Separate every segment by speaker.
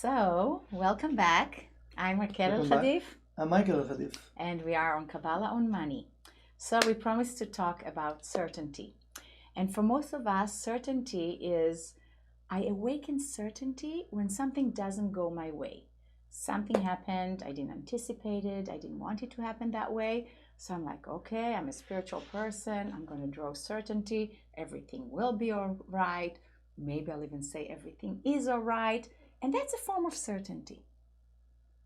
Speaker 1: So, welcome back. I'm Raquel El
Speaker 2: Welcome back.
Speaker 1: Khadif,
Speaker 2: I'm Michael El Khadif.
Speaker 1: and we are on Kabbalah on Money. So, we promised to talk about certainty. And for most of us, certainty is I awaken certainty when something doesn't go my way. Something happened, I didn't anticipate it, I didn't want it to happen that way. So I'm like, okay, I'm a spiritual person, I'm going to draw certainty, everything will be all right. Maybe I'll even say everything is all right. And that's a form of certainty.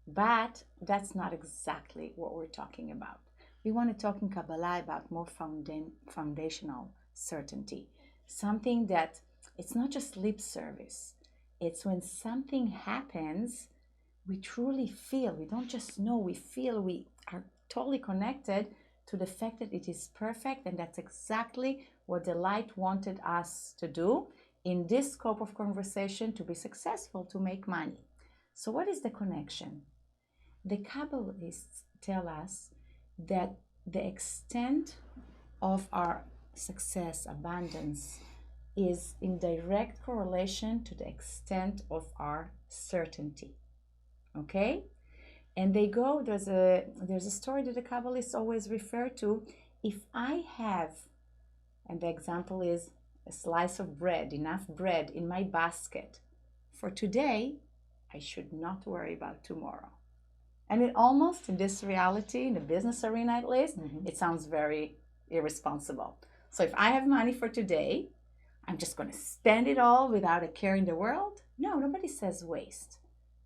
Speaker 1: But that's not exactly what we're talking about. We want to talk in Kabbalah about more foundational certainty. Something that it's not just lip service. It's when something happens, we truly feel, we don't just know, we feel, we are totally connected to the fact that it is perfect, and that's exactly what the light wanted us to do in this scope of conversation to be successful, to make money. So what is the connection? The Kabbalists tell us that the extent of our success, abundance, is in direct correlation to the extent of our certainty. Okay? And they go, there's a story that the Kabbalists always refer to. If I have, and the example is a slice of bread, enough bread in my basket for today, I should not worry about tomorrow. And it almost, in this reality, in the business arena at least, it sounds very irresponsible. So if I have money for today, I'm just going to spend it all without a care in the world? No, nobody says waste.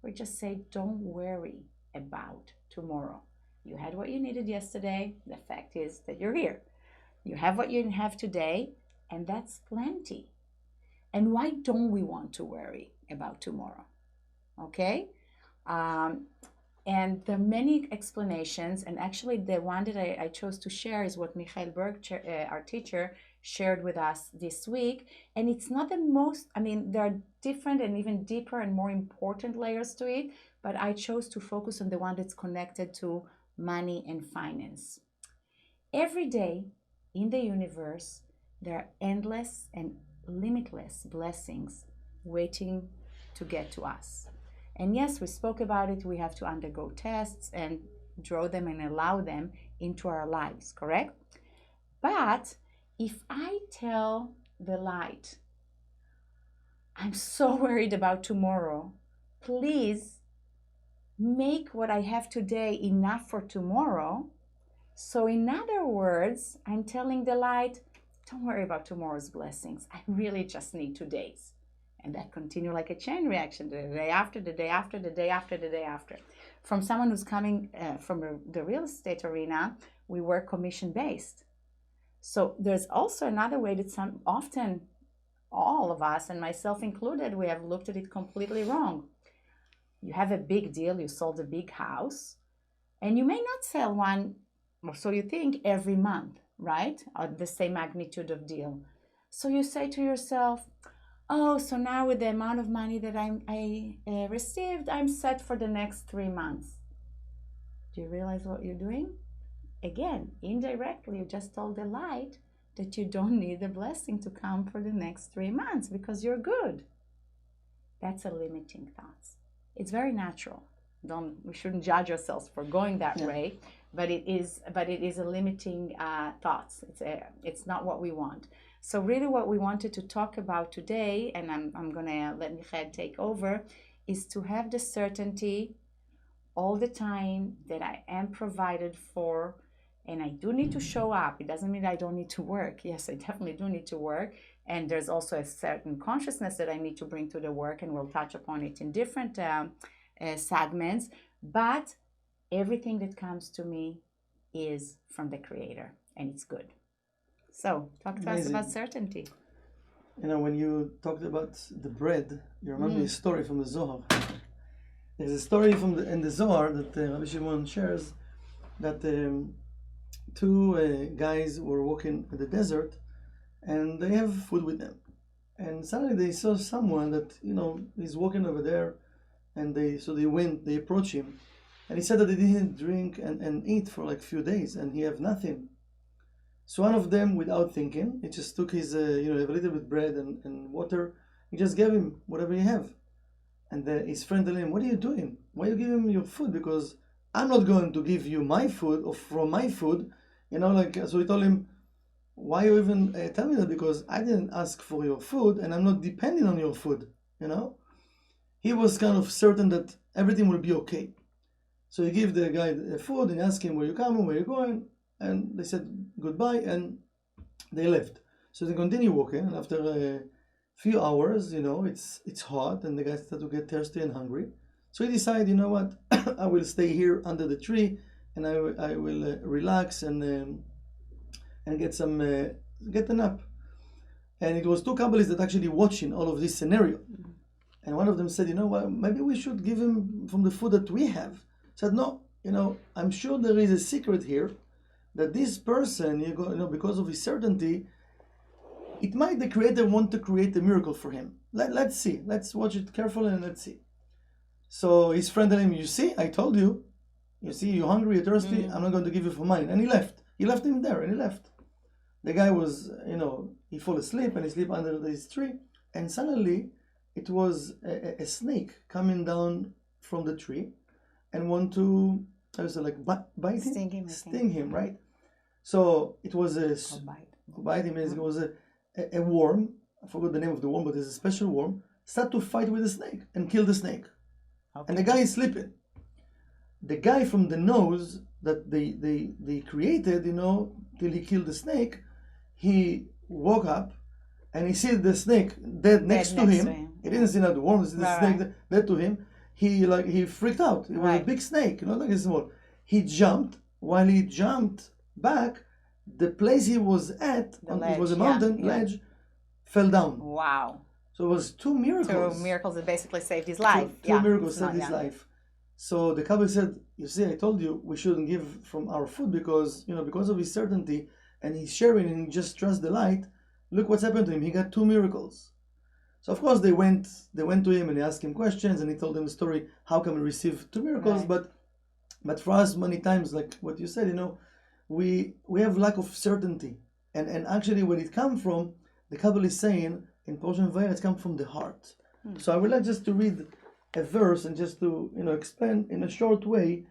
Speaker 1: We just say, don't worry about tomorrow. You had what you needed yesterday. The fact is that you're here. You have what you have today, and that's plenty. And why don't we want to worry about tomorrow? Okay? And there are many explanations, and actually the one that I chose to share is what Michael Berg, our teacher, shared with us this week. And it's not the most, there are different and even deeper and more important layers to it, but I chose to focus on the one that's connected to money and finance. Every day in the universe, there are endless and limitless blessings waiting to get to us. And yes, we spoke about it. We have to undergo tests and draw them and allow them into our lives, correct? But if I tell the light, I'm so worried about tomorrow, please make what I have today enough for tomorrow. So in other words, I'm telling the light, don't worry about tomorrow's blessings. I really just need today's. And that continue like a chain reaction, the day after, the day after, the day after, the day after. From someone who's coming from the real estate arena, we work commission-based. So there's also another way that often all of us, and myself included, we have looked at it completely wrong. You have a big deal, you sold a big house, and you may not sell one, or so you think, every month, right? Or the same magnitude of deal. So you say to yourself, oh, so now with the amount of money that I received, I'm set for the next 3 months. Do you realize what you're doing? Again, indirectly, you just told the light that you don't need the blessing to come for the next 3 months because you're good. That's a limiting thought. It's very natural. We shouldn't judge ourselves for going that way, but it is a limiting thought. It's not what we want. So really what we wanted to talk about today, and I'm going to let Michael take over, is to have the certainty all the time that I am provided for, and I do need to show up. It doesn't mean I don't need to work. Yes, I definitely do need to work. And there's also a certain consciousness that I need to bring to the work, and we'll touch upon it in different segments. But everything that comes to me is from the Creator, and it's good. So, talk to us about certainty.
Speaker 2: You know, when you talked about the bread, you remember a story from the Zohar. There's a story in the Zohar that Rabbi Shimon shares that two guys were walking in the desert, and they have food with them. And suddenly they saw someone that, is walking over there, and they approach him. And he said that he didn't drink and eat for like a few days, and he have nothing. So one of them, without thinking, he just took his, a little bit bread and water. He just gave him whatever he have. And his friend told him, what are you doing? Why are you giving him your food? Because I'm not going to give you my food or from my food. So he told him, why you even tell me that? Because I didn't ask for your food and I'm not depending on your food, He was kind of certain that everything will be okay. So he gave the guy the food and asked him, where you coming, where you going? And they said goodbye and they left. So they continue walking, and after a few hours, it's hot and the guy started to get thirsty and hungry. So he decided, you know what, I will stay here under the tree and I will relax and get a nap. And it was two Kabbalists that actually watching all of this scenario. And one of them said, maybe we should give him from the food that we have. Said, no, I'm sure there is a secret here that this person, because of his certainty, it might the Creator want to create a miracle for him. Let's see. Let's watch it carefully and let's see. So his friend told him, you see, I told you. You see, you're hungry, you're thirsty, I'm not going to give you for mine. And he left. He left him there and he left. The guy was, he fall asleep and he sleep under this tree. And suddenly it was a snake coming down from the tree and want to, bite him? Sting him, right? So it was bite him. It was a worm. I forgot the name of the worm, but it's a special worm. Start to fight with the snake and kill the snake. Okay. And the guy is sleeping. The guy from the nose that they created, till he killed the snake, he woke up and he see the snake dead next to him. He didn't see the worm, the snake dead to him. He freaked out. It was a big snake, not like a small. He jumped. While he jumped back, the place he was at, it was a mountain ledge, fell down.
Speaker 1: Wow.
Speaker 2: So it was two miracles.
Speaker 1: Two miracles that basically saved his life.
Speaker 2: Two miracles saved his life. So the Kabbalah said, you see, I told you we shouldn't give from our food because of his certainty and he's sharing and he just trusts the light. Look what's happened to him. He got two miracles. So of course they went to him and they asked him questions and he told them the story. How come we receive two miracles? Right. But for us, many times, like what you said, we have lack of certainty. And actually, where it comes from, the Kabbalah is saying in Portion Vayera, it comes from the heart. So I would like just to read a verse and just to explain in a short way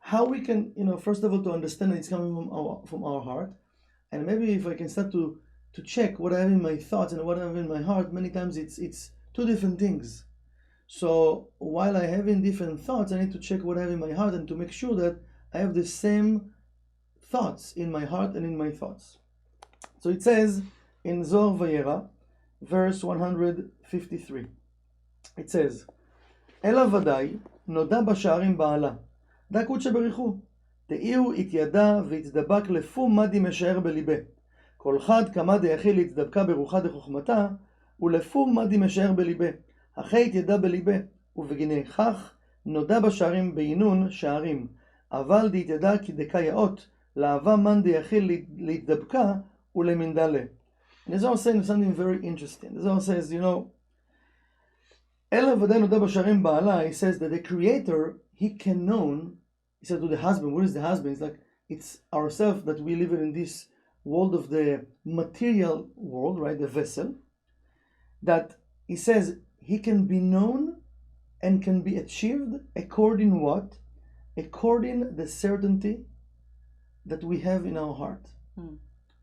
Speaker 2: how we can first of all to understand that it's coming from our heart, and maybe if I can start to check what I have in my thoughts and what I have in my heart. Many times it's two different things. So while I have in different thoughts, I need to check what I have in my heart and to make sure that I have the same thoughts in my heart and in my thoughts. So it says in Zohar Vayera, verse 153, it says, אלא ודאי נודע בשערים בעלה, דא קודשא בריחו, תאירו התיידע והתדבק לפום מדי משער בליבה, כל חד כמה דייחיל התדבקה ברוחה דחוכמתה, ולפום מדי משער בליבה, אחי התיידע בליבה, ובגיני כך נודע בשערים בעינון שערים, אבל דהתיידע כי דקה יאות, לאהבה מן דייחיל להתדבקה ולמנדלה. And the Zohar saying something very interesting. The Zohar says, אלא ודאי נודע בשערים בעלה, he says that the Creator, he can known, he said to the husband, what is the husband? It's like, it's ourselves that we live in this world of the material world, right, the vessel, that he says he can be known and can be achieved according what? According the certainty that we have in our heart.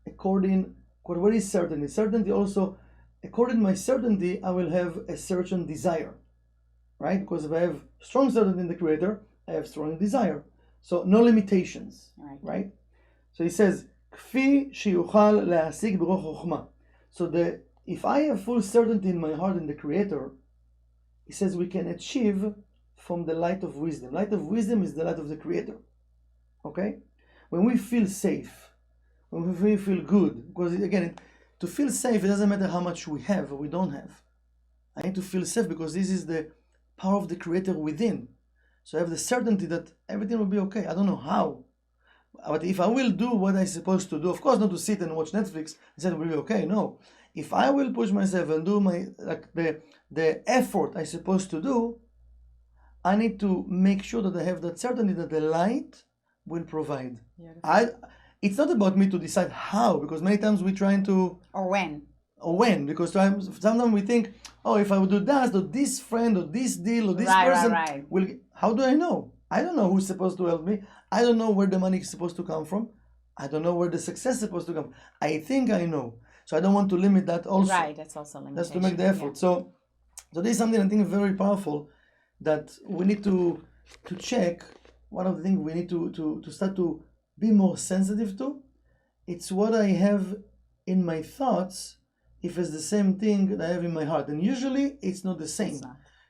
Speaker 2: According, what is certainty? Certainty also, according to my certainty, I will have a certain desire, right? Because if I have strong certainty in the Creator, I have strong desire. So no limitations, right? So he says, כפי שיוכל להשיג ברוח חוכמה. So if I have full certainty in my heart in the Creator, he says we can achieve from the light of wisdom. Light of wisdom is the light of the Creator. Okay? When we feel safe, when we feel good, because again, to feel safe, it doesn't matter how much we have or we don't have. I need to feel safe because this is the power of the Creator within. So I have the certainty that everything will be okay. I don't know how. But if I will do what I'm supposed to do, of course not to sit and watch Netflix and say it will be okay, no. If I will push myself and do the effort I'm supposed to do, I need to make sure that I have that certainty that the light will provide. It's not about me to decide how, because many times we're trying to...
Speaker 1: Or when.
Speaker 2: or when, because sometimes we think, oh, if I would do that, or this friend, or this deal, or this person will. How do I know? I don't know who's supposed to help me. I don't know where the money is supposed to come from. I don't know where the success is supposed to come. I think I know, so I don't want to limit that. Also,
Speaker 1: right, that's also a limitation.
Speaker 2: That's to make the effort. Yeah. So this is something I think very powerful that we need to check. One of the things we need to start to be more sensitive to. It's what I have in my thoughts, if it's the same thing that I have in my heart. And usually it's not the same.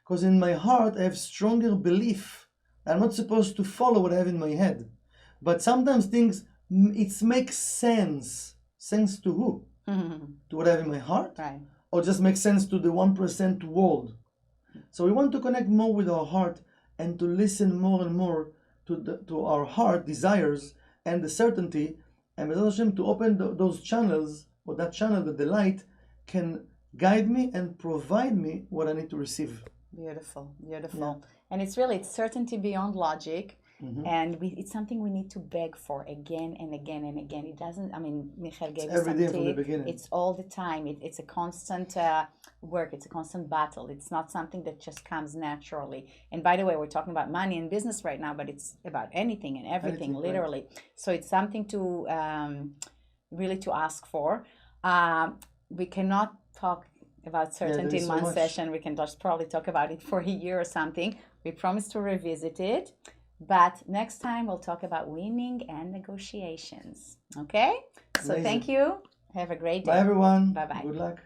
Speaker 2: Because in my heart I have stronger belief. I'm not supposed to follow what I have in my head. But sometimes things, it makes sense. Sense to who? Mm-hmm. To what I have in my heart?
Speaker 1: Right.
Speaker 2: Or just makes sense to the 1% world? So we want to connect more with our heart and to listen more and more to our heart desires and the certainty, and Hashem, to open those channels, or that channel that the light can guide me and provide me what I need to receive.
Speaker 1: Beautiful, beautiful. Yeah. And it's certainty beyond logic. Mm-hmm. And it's something we need to beg for again and again and again. It doesn't, Michael gave us some tip. From the beginning. It's all the time. It's a constant work. It's a constant battle. It's not something that just comes naturally. And by the way, we're talking about money and business right now, but it's about anything and everything, literally. Right. So it's something to really to ask for. We cannot talk about certainty in one session. We can just probably talk about it for a year or something. We promise to revisit it. But next time we'll talk about winning and negotiations. Okay? So Thank you. Have a great day.
Speaker 2: Bye, everyone.
Speaker 1: Bye-bye.
Speaker 2: Good luck.